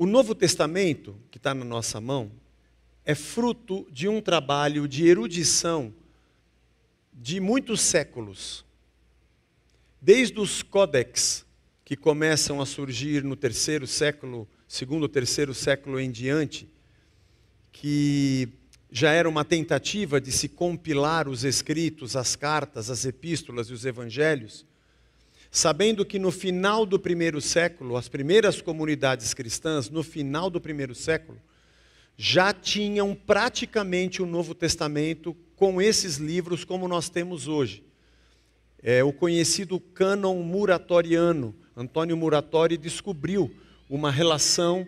O Novo Testamento, que está na nossa mão, é fruto de um trabalho de erudição de muitos séculos. Desde os códex, que começam a surgir no terceiro século, segundo ou terceiro século em diante, que já era uma tentativa de se compilar os escritos, as cartas, as epístolas e os evangelhos, sabendo que no final do primeiro século, as primeiras comunidades cristãs, no final do primeiro século, já tinham praticamente o Novo Testamento com esses livros como nós temos hoje. É o conhecido cânon muratoriano. Antônio Muratori descobriu uma relação,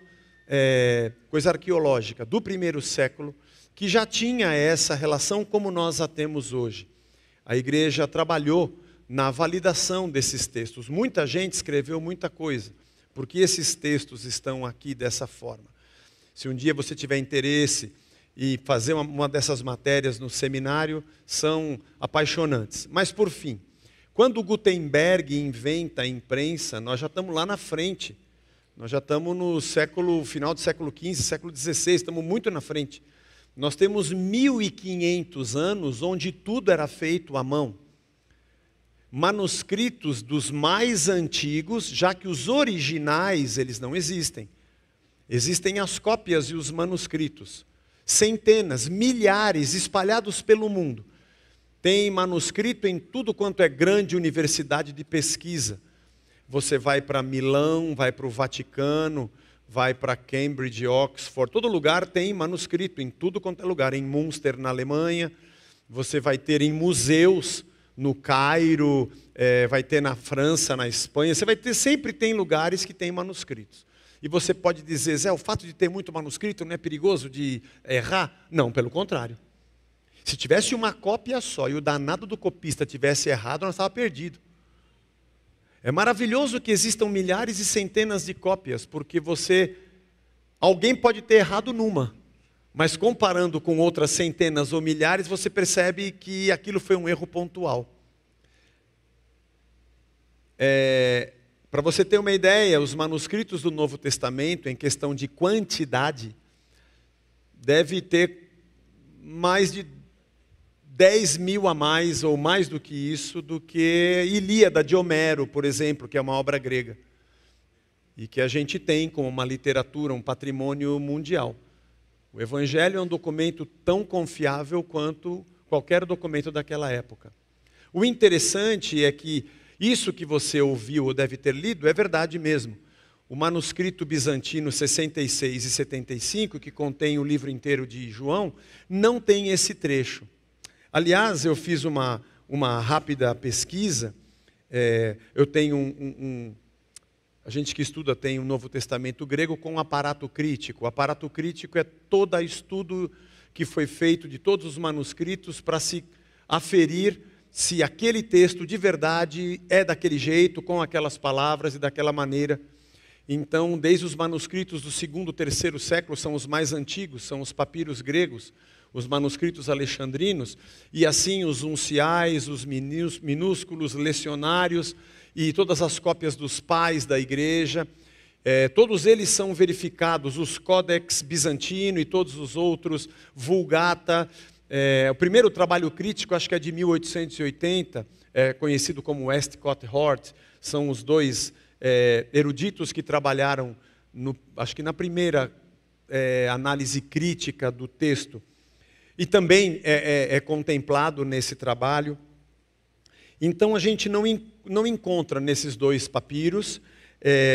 coisa arqueológica, do primeiro século, que já tinha essa relação como nós a temos hoje. A igreja trabalhou na validação desses textos. Muita gente escreveu muita coisa, porque esses textos estão aqui dessa forma. Se um dia você tiver interesse e fazer uma dessas matérias no seminário, são apaixonantes. Mas por fim, quando Gutenberg inventa a imprensa, nós já estamos lá na frente. Nós já estamos no final do século XV, século XVI, estamos muito na frente. Nós temos 1500 anos onde tudo era feito à mão. Manuscritos dos mais antigos, já que os originais eles não existem. Existem as cópias e os manuscritos. Centenas, milhares espalhados pelo mundo. Tem manuscrito em tudo quanto é grande universidade de pesquisa. Você vai para Milão, vai para o Vaticano, vai para Cambridge, Oxford, todo lugar tem manuscrito, em tudo quanto é lugar. Em Münster, na Alemanha, você vai ter em museus, no Cairo, vai ter na França, na Espanha, você vai ter, sempre tem lugares que tem manuscritos. E você pode dizer, Zé, o fato de ter muito manuscrito não é perigoso de errar? Não, pelo contrário. Se tivesse uma cópia só e o danado do copista tivesse errado, nós estávamos perdidos. É maravilhoso que existam milhares e centenas de cópias, porque alguém pode ter errado numa, mas comparando com outras centenas ou milhares, você percebe que aquilo foi um erro pontual. Para você ter uma ideia, os manuscritos do Novo Testamento, em questão de quantidade, deve ter mais de 10.000 a mais, ou mais do que isso, do que Ilíada de Homero, por exemplo, que é uma obra grega. E que a gente tem como uma literatura, um patrimônio mundial. O Evangelho é um documento tão confiável quanto qualquer documento daquela época. O interessante é que isso que você ouviu ou deve ter lido é verdade mesmo. O manuscrito bizantino 66 e 75, que contém o livro inteiro de João, não tem esse trecho. Aliás, eu fiz uma rápida pesquisa. Eu tenho a gente que estuda tem o Novo Testamento grego com aparato crítico. O aparato crítico é todo estudo que foi feito de todos os manuscritos para se aferir se aquele texto de verdade é daquele jeito, com aquelas palavras e daquela maneira. Então, desde os manuscritos do segundo, terceiro século, são os mais antigos, são os papiros gregos, os manuscritos alexandrinos, e assim os unciais, os minúsculos, lecionários, e todas as cópias dos pais da igreja, todos eles são verificados, os códex bizantino e todos os outros, Vulgata. O primeiro trabalho crítico, acho que é de 1880, conhecido como Westcott Hort, são os dois eruditos que trabalharam, acho que na primeira análise crítica do texto, e também é contemplado nesse trabalho. Então a gente não encontra nesses dois papiros,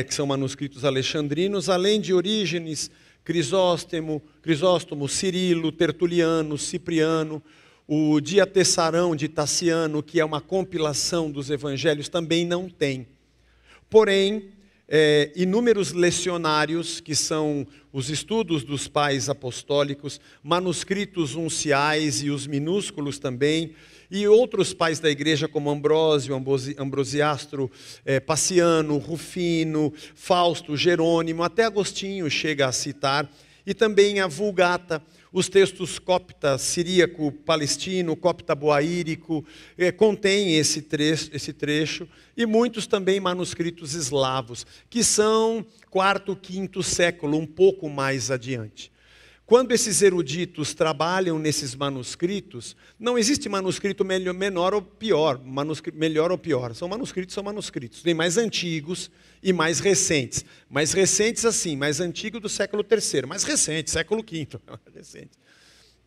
que são manuscritos alexandrinos, além de Orígenes, Crisóstomo, Cirilo, Tertuliano, Cipriano, o Diatessarão de Taciano, que é uma compilação dos evangelhos, também não tem. Porém, inúmeros lecionários, que são os estudos dos pais apostólicos, manuscritos unciais e os minúsculos também, e outros pais da igreja como Ambrósio, Ambrosiastro, Paciano, Rufino, Fausto, Jerônimo, até Agostinho chega a citar, e também a Vulgata, os textos copta siríaco palestino, copta boaírico, contém esse trecho, e muitos também manuscritos eslavos, que são quarto, quinto século, um pouco mais adiante. Quando esses eruditos trabalham nesses manuscritos, não existe manuscrito menor ou pior, melhor ou pior. São manuscritos. Tem mais antigos e mais recentes. Mais recentes assim, mais antigo do século III. Mais recente, século V.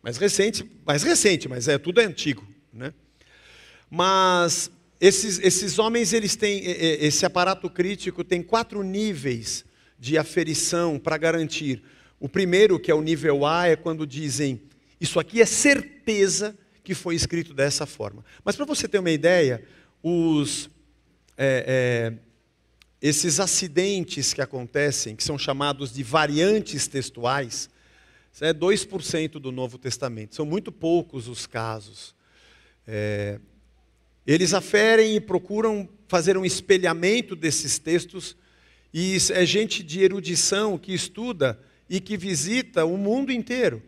Mais recente, mas tudo é antigo, né? Mas esses homens, eles têm, esse aparato crítico tem 4 níveis de aferição para garantir. O primeiro, que é o nível A, é quando dizem, isso aqui é certeza que foi escrito dessa forma. Mas para você ter uma ideia, esses acidentes que acontecem, que são chamados de variantes textuais, é 2% do Novo Testamento. São muito poucos os casos. Eles aferem e procuram fazer um espelhamento desses textos, e é gente de erudição que estuda e que visita o mundo inteiro.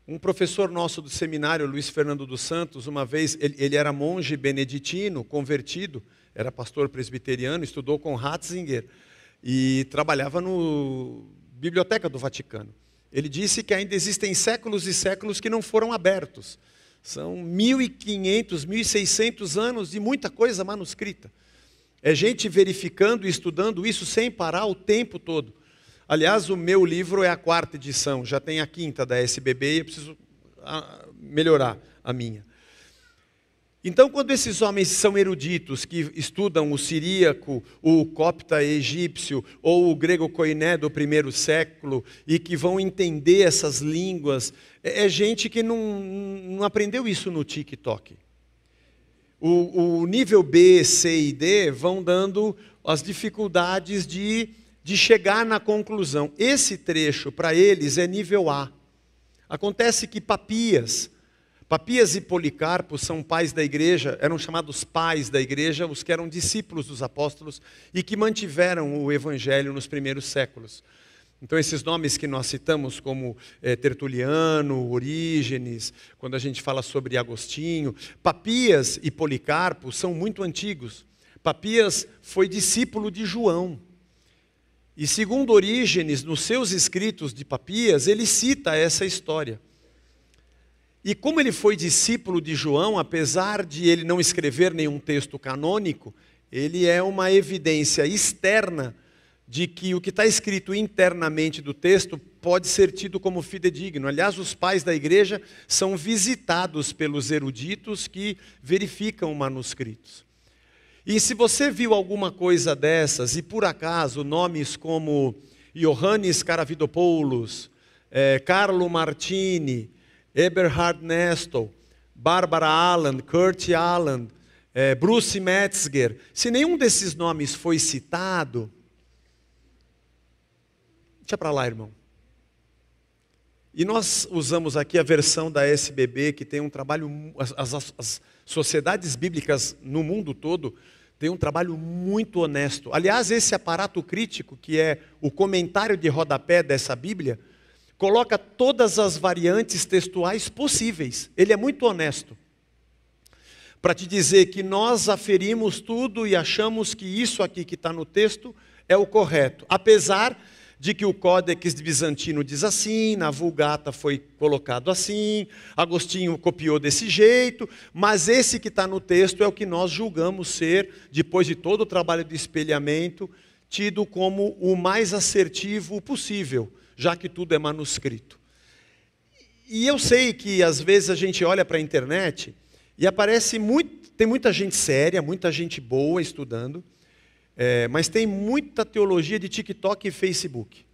Um professor nosso do seminário, Luiz Fernando dos Santos, uma vez, ele era monge beneditino, convertido, era pastor presbiteriano, estudou com Ratzinger e trabalhava na Biblioteca do Vaticano. Ele disse que ainda existem séculos e séculos que não foram abertos. São 1.500, 1.600 anos de muita coisa manuscrita. É gente verificando e estudando isso sem parar o tempo todo. Aliás, o meu livro é a 4ª edição, já tem a 5ª da SBB e eu preciso melhorar a minha. Então, quando esses homens são eruditos, que estudam o siríaco, o copta egípcio ou o grego koiné do 1º século e que vão entender essas línguas, é gente que não aprendeu isso no TikTok. O nível B, C e D vão dando as dificuldades de chegar na conclusão. Esse trecho, para eles, é nível A. Acontece que Papias e Policarpo são pais da igreja, eram chamados pais da igreja, os que eram discípulos dos apóstolos e que mantiveram o evangelho nos primeiros séculos. Então, esses nomes que nós citamos, como Tertuliano, Orígenes, quando a gente fala sobre Agostinho, Papias e Policarpo são muito antigos. Papias foi discípulo de João. E segundo Orígenes, nos seus escritos de Papias, ele cita essa história. E como ele foi discípulo de João, apesar de ele não escrever nenhum texto canônico, ele é uma evidência externa de que o que está escrito internamente do texto pode ser tido como fidedigno. Aliás, os pais da igreja são visitados pelos eruditos que verificam manuscritos. E se você viu alguma coisa dessas, e por acaso nomes como Ioannis Karavidopoulos, Carlo Martini, Eberhard Nestle, Barbara Allen, Kurt Allen, Bruce Metzger, se nenhum desses nomes foi citado, deixa para lá, irmão. E nós usamos aqui a versão da SBB, que tem um trabalho, as sociedades bíblicas no mundo todo têm um trabalho muito honesto. Aliás, esse aparato crítico, que é o comentário de rodapé dessa Bíblia, coloca todas as variantes textuais possíveis. Ele é muito honesto. Para te dizer que nós aferimos tudo e achamos que isso aqui que está no texto é o correto. Apesar de que o Códex Bizantino diz assim, na Vulgata foi colocado assim, Agostinho copiou desse jeito, mas esse que está no texto é o que nós julgamos ser, depois de todo o trabalho de espelhamento, tido como o mais assertivo possível, já que tudo é manuscrito. E eu sei que às vezes a gente olha para a internet e aparece tem muita gente séria, muita gente boa estudando, mas tem muita teologia de TikTok e Facebook.